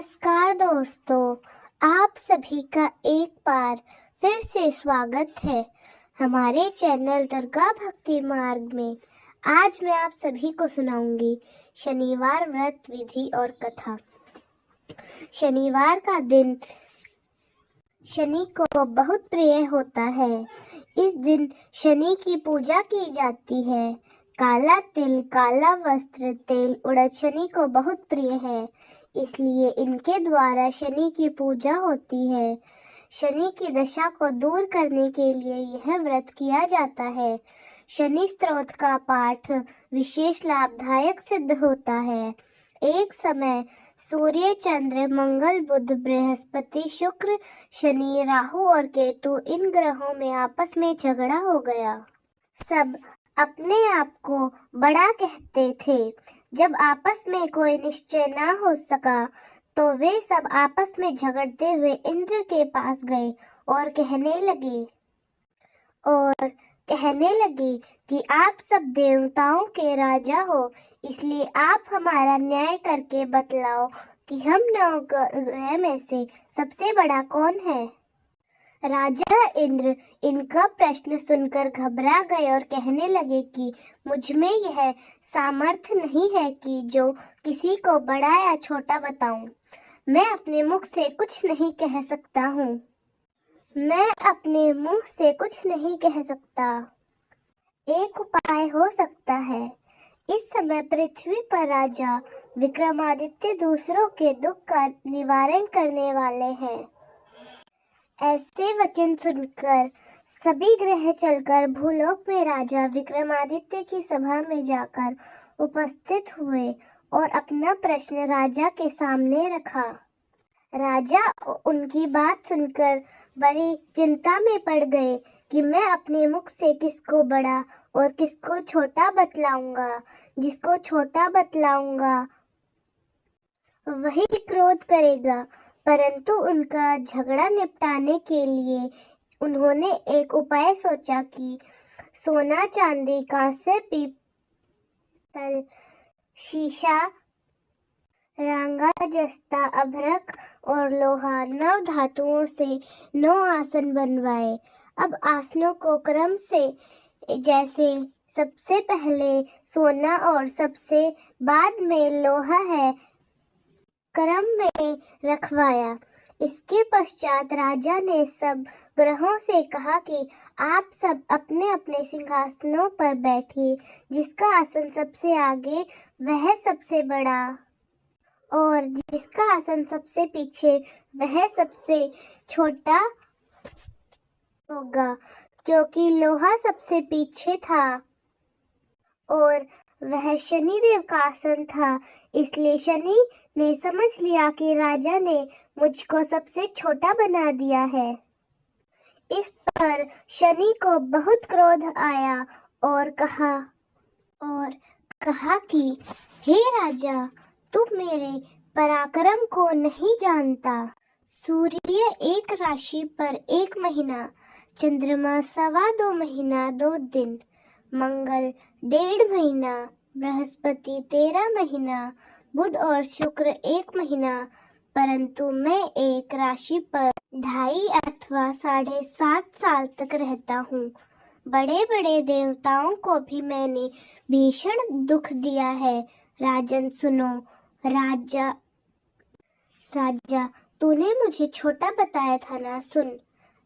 नमस्कार दोस्तों, आप सभी का एक बार फिर से स्वागत है हमारे चैनल दुर्गा भक्ति मार्ग में। आज मैं आप सभी को सुनाऊंगी शनिवार व्रत विधि और कथा। शनिवार का दिन शनि को बहुत प्रिय होता है। इस दिन शनि की पूजा की जाती है। काला तिल, काला वस्त्र, तेल, उड़द शनि को बहुत प्रिय है, इसलिए इनके द्वारा शनि की पूजा होती है। शनि की दशा को दूर करने के लिए यह व्रत किया जाता है। शनि स्तोत्र का पाठ विशेष लाभदायक सिद्ध होता है। एक समय सूर्य, चंद्र, मंगल, बुध, बृहस्पति, शुक्र, शनि, राहु और केतु इन ग्रहों में आपस में झगड़ा हो गया। सब अपने आप को बड़ा कहते थे। जब आपस में कोई निश्चय न हो सका तो वे सब आपस में झगड़ते हुए इंद्र के पास गए और कहने लगे कि आप सब देवताओं के राजा हो, इसलिए आप हमारा न्याय करके बतलाओ कि हम 9 ग्रह में से सबसे बड़ा कौन है। राजा इंद्र इनका प्रश्न सुनकर घबरा गए और कहने लगे कि मुझ में यह सामर्थ्य नहीं है कि जो किसी को बड़ा या छोटा बताऊं। मैं अपने मुख से कुछ नहीं कह सकता। एक उपाय हो सकता है। इस समय पृथ्वी पर राजा विक्रमादित्य दूसरों के दुख का निवारण करने वाले हैं। ऐसे वचन सुनकर सभी ग्रह चलकर भूलोक में राजा विक्रमादित्य की सभा में जाकर उपस्थित हुए और अपना प्रश्न राजा के सामने रखा। राजा उनकी बात सुनकर बड़ी चिंता में पड़ गए कि मैं अपने मुख से किसको बड़ा और किसको छोटा बतलाऊंगा। जिसको छोटा बतलाऊंगा वही क्रोध करेगा। परंतु उनका झगड़ा निपटाने के लिए उन्होंने एक उपाय सोचा कि सोना, चांदी, कांस्य, पीतल, शीशा, रांगा, जस्ता, अभ्रक और लोहा 9 धातुओं से 9 आसन बनवाए। अब आसनों को क्रम से, जैसे सबसे पहले सोना और सबसे बाद में लोहा है, क्रम में रखवाया। इसके पश्चात राजा ने सब ग्रहों से कहा कि आप सब अपने अपने सिंहासनों पर बैठिए। जिसका आसन सबसे आगे वह सबसे बड़ा और जिसका आसन सबसे पीछे वह सबसे छोटा होगा। क्योंकि लोहा सबसे पीछे था और वह शनिदेव का आसन था, इसलिए शनि ने समझ लिया कि राजा ने मुझको सबसे छोटा बना दिया है। इस पर शनि को बहुत क्रोध आया और कहा कि हे राजा, तू मेरे पराक्रम को नहीं जानता। सूर्य एक राशि पर 1 महीना, चंद्रमा 2.25 महीना 2 दिन, मंगल 1.5 महीना, बृहस्पति 13 महीना, बुध और शुक्र 1 महीना, परंतु मैं एक राशि पर 2.5 अथवा 7.5 साल तक रहता हूँ। बड़े बड़े देवताओं को भी मैंने भीषण दुख दिया है। राजन सुनो। राजा, तूने मुझे छोटा बताया था ना। सुन,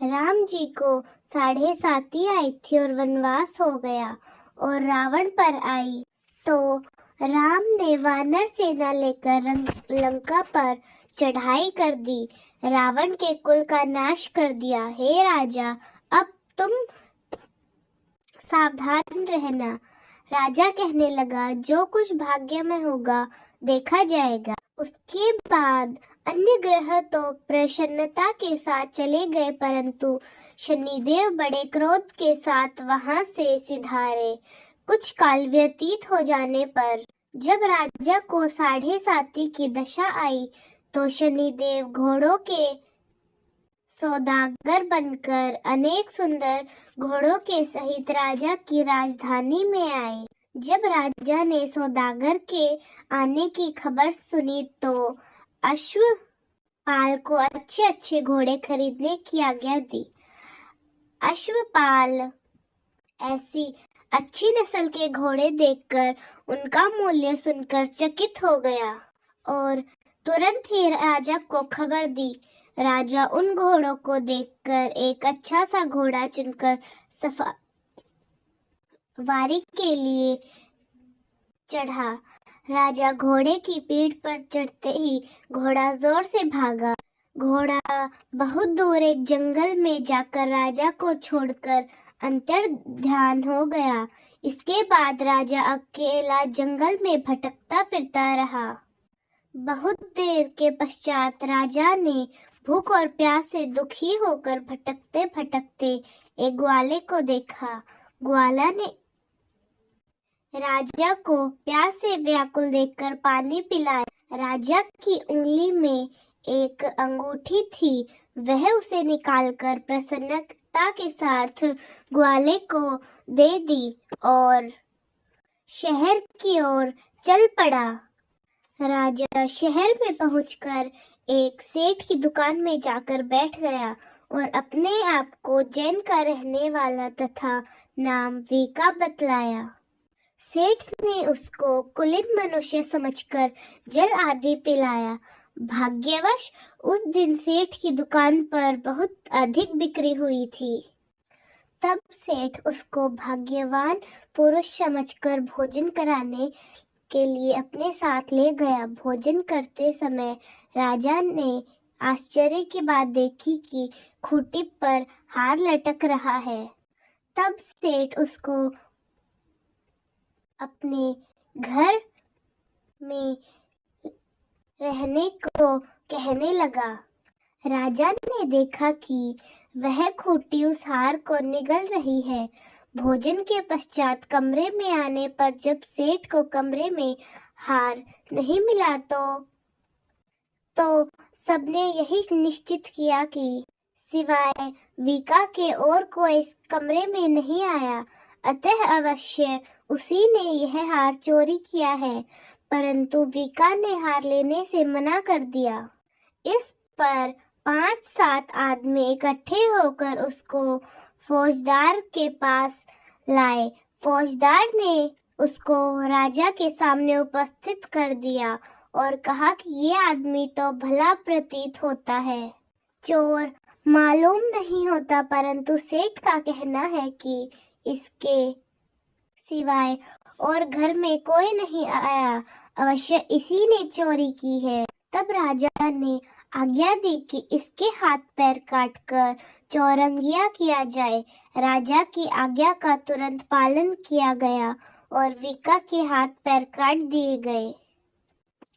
राम जी को 7.5 आई थी और वनवास हो गया और रावण पर आई तो राम ने वानर सेना लेकर लंका पर चढ़ाई कर दी, रावण के कुल का नाश कर दिया। हे राजा, अब तुम सावधान रहना। राजा कहने लगा, जो कुछ भाग्य में होगा देखा जाएगा। उसके बाद अन्य ग्रह तो प्रसन्नता के साथ चले गए, परंतु शनिदेव बड़े क्रोध के साथ वहां से सिधारे। कुछ काल व्यतीत हो जाने पर जब राजा को 7.5 की दशा आई तो शनिदेव घोड़ों के सौदागर बनकर अनेक सुंदर घोड़ों के सहित राजा की राजधानी में आए। जब राजा ने सौदागर के आने की खबर सुनी तो अश्वपाल को अच्छे अच्छे घोड़े खरीदने की आज्ञा दी। अश्वपाल ऐसी अच्छी नस्ल के घोड़े देखकर उनका मूल्य सुनकर चकित हो गया और तुरंत ही राजा को खबर दी। राजा उन घोड़ों को देखकर एक अच्छा सा घोड़ा चुनकर सवारी के लिए चढ़ा। राजा घोड़े की पीठ पर चढ़ते ही घोड़ा जोर से भागा। घोड़ा बहुत दूर एक जंगल में जाकर राजा को छोड़कर अंतर ध्यान हो गया। इसके बाद राजा अकेला जंगल में भटकता फिरता रहा। बहुत देर के पश्चात राजा ने भूख और प्यास से दुखी होकर भटकते भटकते एक ग्वाले को देखा। ग्वाला ने राजा को प्यास से व्याकुल देखकर पानी पिलाया। राजा की उंगली में एक अंगूठी थी, वह उसे निकालकर प्रसन्नता के साथ ग्वाले को दे दी और शहर की ओर चल पड़ा। राजा शहर में पहुंचकर एक सेठ की दुकान में जाकर बैठ गया और अपने आप को जैन का रहने वाला तथा नाम वीका बतलाया। सेठ ने उसको कुलीन मनुष्य समझकर जल आदि पिलाया। भाग्यवश उस दिन सेठ की दुकान पर बहुत अधिक बिक्री हुई थी। तब सेठ उसको भाग्यवान पुरुष समझकर भोजन कराने के लिए अपने साथ ले गया। भोजन करते समय राजा ने आश्चर्य की बात देखी कि खूंटी पर हार लटक रहा है। तब सेठ उसको अपने घर में रहने को कहने लगा। राजा ने देखा कि वह खूंटी उस हार को निगल रही है। भोजन के पश्चात कमरे में आने पर जब सेठ को कमरे में हार नहीं मिला तो सबने यही निश्चित किया कि सिवाय वीका के और कोई इस कमरे में नहीं आया, अतः अवश्य उसी ने यह हार चोरी किया है। परंतु वीका ने हार लेने से मना कर दिया। इस पर 5-7 आदमी इकट्ठे होकर उसको फौजदार के पास लाए। फौजदार ने उसको राजा के सामने उपस्थित कर दिया और कहा कि ये आदमी तो भला प्रतीत होता है, चोर मालूम नहीं होता, परंतु सेठ का कहना है कि इसके सिवाय और घर में कोई नहीं आया, अवश्य इसी ने चोरी की है। तब राजा ने आज्ञा दी कि इसके हाथ पैर काटकर चौरंगिया किया जाए। राजा की आज्ञा का तुरंत पालन किया गया और वीका के हाथ पैर काट दिए गए।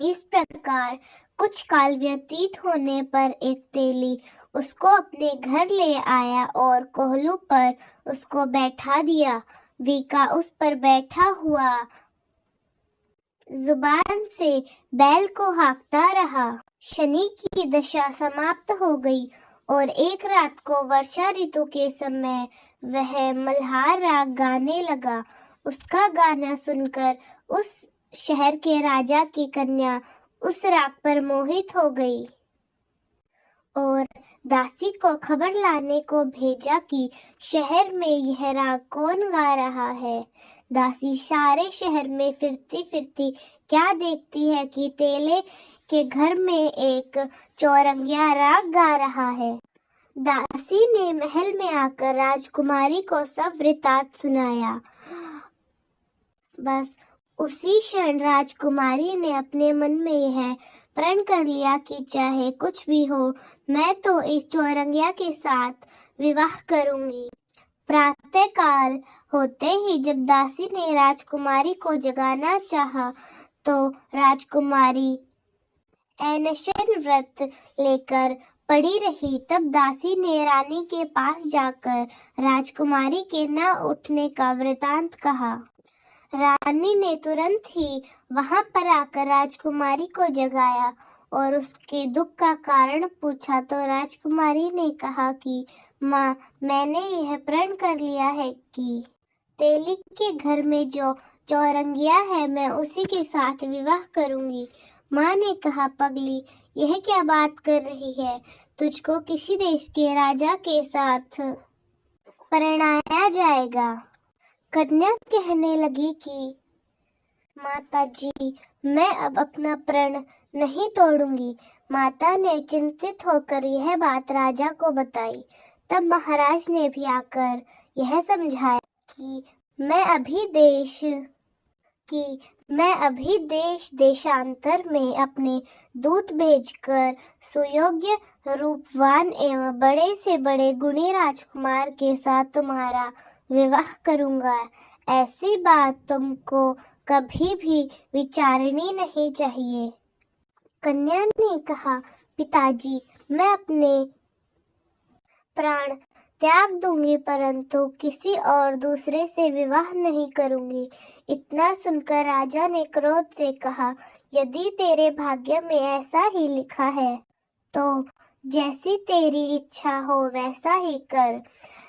इस प्रकार कुछ काल व्यतीत होने पर एक तेली उसको अपने घर ले आया और कोहलू पर उसको बैठा दिया। वीका उस पर बैठा हुआ जुबान से बैल को हाँकता रहा। शनि की दशा समाप्त हो गई और एक रात को वर्षा ऋतु के समय वह मल्हार राग गाने लगा। उसका गाना सुनकर उस शहर के राजा की कन्या उस राग पर मोहित हो गई और दासी को खबर लाने को भेजा कि शहर में यह राग कौन गा रहा है। दासी सारे शहर में फिरती फिरती क्या देखती है कि तेले के घर में एक चौरंगिया राग गा रहा है। दासी ने महल में आकर राजकुमारी को सब वृतांत सुनाया। बस उसी क्षण राजकुमारी ने अपने मन में यह प्रण कर लिया कि चाहे कुछ भी हो, मैं तो इस चौरंगिया के साथ विवाह करूंगी। प्रातः काल होते ही जब दासी ने राजकुमारी को जगाना चाहा, तो राजकुमारी अनशन व्रत लेकर पड़ी रही। तब दासी ने रानी के पास जाकर राजकुमारी के न उठने का वृतांत कहा। रानी ने तुरंत ही वहां पर आकर राजकुमारी को जगाया और उसके दुख का कारण पूछा, तो राजकुमारी ने कहा कि माँ, मैंने यह प्रण कर लिया है कि तेली के घर में जो चौरंगिया है, मैं उसी के साथ विवाह करूंगी। माँ ने कहा, पगली, यह क्या बात कर रही है? तुझको किसी देश के राजा के साथ परिणाया जाएगा। कन्या कहने लगी कि माता जी, मैं अब अपना प्रण नहीं तोड़ूंगी। माता ने चिंतित होकर यह बात राजा को बताई। तब महाराज ने भी आकर यह समझाया कि मैं अभी देश देशांतर में अपने दूत भेजकर सुयोग्य, रूपवान एवं बड़े से बड़े गुणी राजकुमार के साथ तुम्हारा विवाह करूंगा। ऐसी बात तुमको कभी भी विचारनी नहीं चाहिए। कन्या ने कहा, पिताजी, मैं अपने प्राण त्याग दूंगी, परंतु किसी और दूसरे से विवाह नहीं करूंगी। इतना सुनकर राजा ने क्रोध से कहा, यदि तेरे भाग्य में ऐसा ही लिखा है तो जैसी तेरी इच्छा हो वैसा ही कर।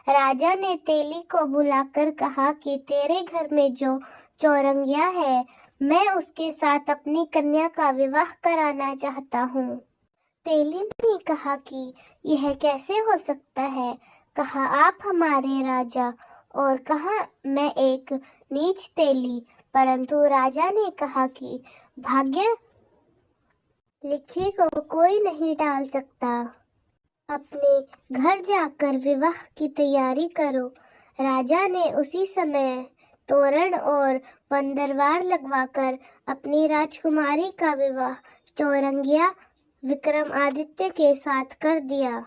राजा ने तेली को बुलाकर कहा कि तेरे घर में जो चौरंगिया है, मैं उसके साथ अपनी कन्या का विवाह कराना चाहता हूँ। तेली ने कहा कि यह कैसे हो सकता है? कहा, आप हमारे राजा और कहा मैं एक नीच तेली। परंतु राजा ने कहा कि भाग्य लिखे को कोई नहीं टाल सकता। अपने घर जाकर विवाह की तैयारी करो। राजा ने उसी समय तोरण और पंदरवार लगवाकर अपनी राजकुमारी का विवाह चौरंगिया विक्रमादित्य के साथ कर दिया।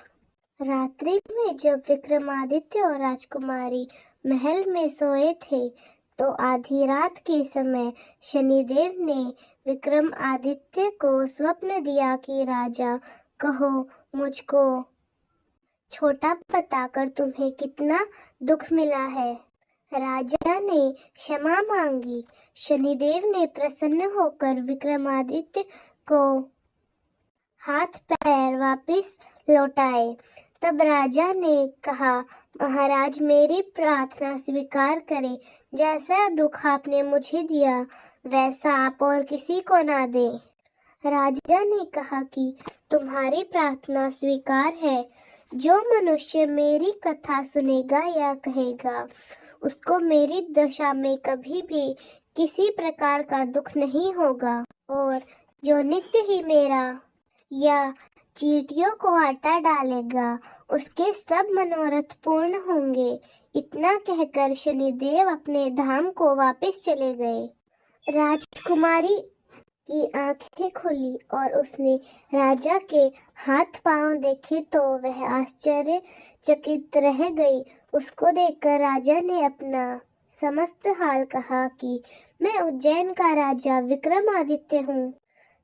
रात्रि में जब विक्रमादित्य और राजकुमारी महल में सोए थे, तो आधी रात के समय शनिदेव ने विक्रमादित्य को स्वप्न दिया कि राजा, कहो मुझको छोटा बताकर तुम्हें कितना दुख मिला है। राजा ने क्षमा मांगी। शनिदेव ने प्रसन्न होकर विक्रमादित्य को हाथ पैर वापस लौटाए। तब राजा ने कहा, महाराज, मेरी प्रार्थना स्वीकार करें। जैसा दुख आपने मुझे दिया वैसा आप और किसी को ना दें। राजा ने कहा कि तुम्हारी प्रार्थना स्वीकार है। जो मनुष्य मेरी कथा सुनेगा या कहेगा, उसको मेरी दशा में कभी भी किसी प्रकार का दुख नहीं होगा, और जो नित्य ही मेरा या चींटियों को आटा डालेगा, उसके सब मनोरथ पूर्ण होंगे। इतना कहकर शनिदेव अपने धाम को वापस चले गए। राजकुमारी की आंखें खुली और उसने राजा के हाथ पांव देखे तो वह आश्चर्यचकित रह गई। उसको देखकर राजा ने अपना समस्त हाल कहा कि मैं उज्जैन का राजा विक्रमादित्य हूँ।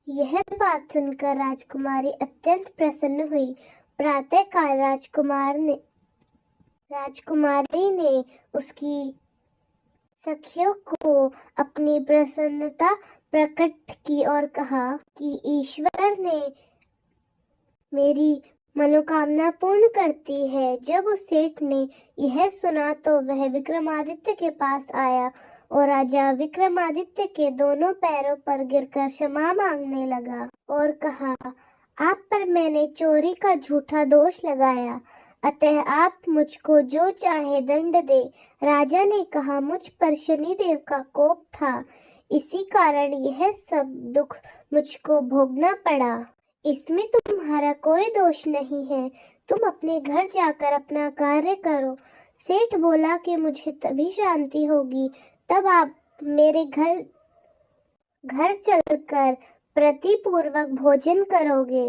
यह बात सुनकर राजकुमारी अत्यंत प्रसन्न हुई। प्रातःकाल राजकुमारी ने उसकी सखियों को अपनी प्रसन्नता प्रकट की और कहा कि ईश्वर ने मेरी मनोकामना पूर्ण करती है। जब उस सेठ ने यह सुना तो वह विक्रमादित्य के पास आया और राजा विक्रमादित्य के दोनों पैरों पर गिरकर क्षमा मांगने लगा और कहा, आप पर मैंने चोरी का झूठा दोष लगाया, अतः आप मुझको जो चाहे दंड दे। राजा ने कहा, मुझ पर शनिदेव का कोप था, इसी कारण यह सब दुख मुझको भोगना पड़ा। इसमें तुम्हारा कोई दोष नहीं है। तुम अपने घर जाकर अपना कार्य करो। सेठ बोला कि मुझे तभी शांति होगी तब आप मेरे घर चलकर प्रतिपूर्वक भोजन करोगे।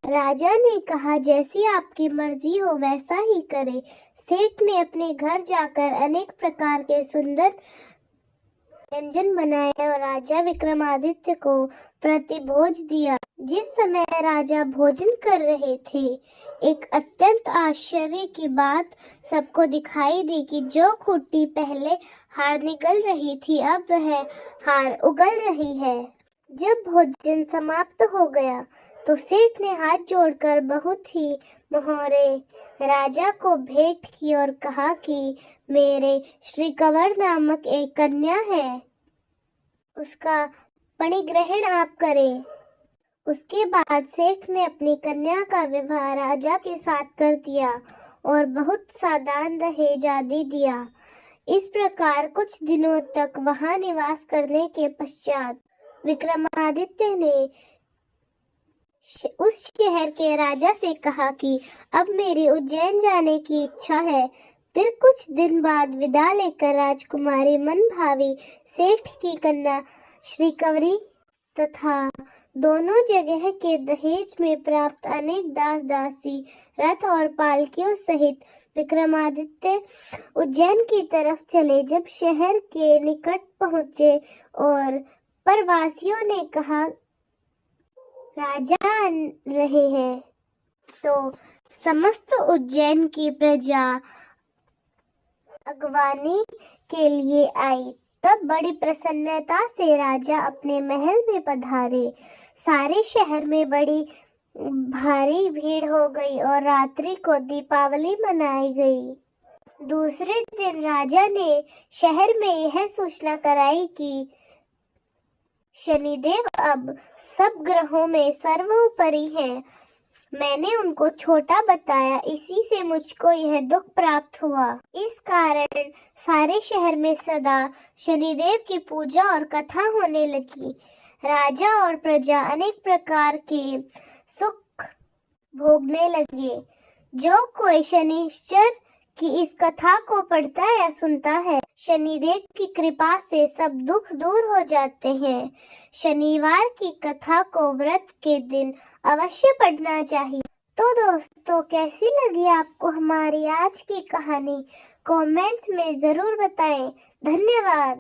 राजा ने कहा, जैसी आपकी मर्जी हो वैसा ही करे। सेठ ने अपने घर जाकर अनेक प्रकार के सुंदर व्यंजन बनाए और राजा विक्रमादित्य को प्रतिभोज दिया। जिस समय राजा भोजन कर रहे थे, एक अत्यंत आश्चर्य की बात सबको दिखाई दी कि जो खूंटी पहले हार निगल रही थी, अब वह हार उगल रही है। जब भोजन समाप्त हो गया तो सेठ ने हाथ जोड़कर बहुत ही मोहरे राजा को भेंट की और कहा कि मेरे श्री कंवर नामक एक कन्या है, उसका पणिग्रहण आप करें। उसके बाद सेठ ने अपनी कन्या का विवाह राजा के साथ कर दिया और बहुत सा दान दहेज आदि दिया। इस प्रकार कुछ दिनों तक वहां निवास करने के पश्चात विक्रमादित्य ने उस शहर के राजा से कहा कि अब मेरी उज्जैन जाने की इच्छा है। फिर कुछ दिन बाद विदा लेकर राजकुमारी मनभावी सेठ की कन्या श्रीकवरी तथा दोनों जगह के दहेज में प्राप्त अनेक दास दासी रथ और पालकियों सहित विक्रमादित्य उज्जैन की तरफ चले। जब शहर के निकट पहुंचे और परवासियों ने कहा राजा आ रहे हैं, तो समस्त उज्जैन की प्रजा अगवानी के लिए आई। तब बड़ी प्रसन्नता से राजा अपने महल में पधारे। सारे शहर में बड़ी भारी भीड़ हो गई और रात्रि को दीपावली मनाई गई। दूसरे दिन राजा ने शहर में यह सूचना कराई कि शनिदेव अब सब ग्रहों में सर्वोपरि हैं। मैंने उनको छोटा बताया, इसी से मुझको यह दुख प्राप्त हुआ। इस कारण सारे शहर में सदा शनिदेव की पूजा और कथा होने लगी। राजा और प्रजा अनेक प्रकार के सुख भोगने लगे। जो कोई शनिश्चर की इस कथा को पढ़ता या सुनता है, शनिदेव की कृपा से सब दुख दूर हो जाते हैं। शनिवार की कथा को व्रत के दिन अवश्य पढ़ना चाहिए। तो दोस्तों, कैसी लगी आपको हमारी आज की कहानी? कमेंट्स में जरूर बताएं। धन्यवाद।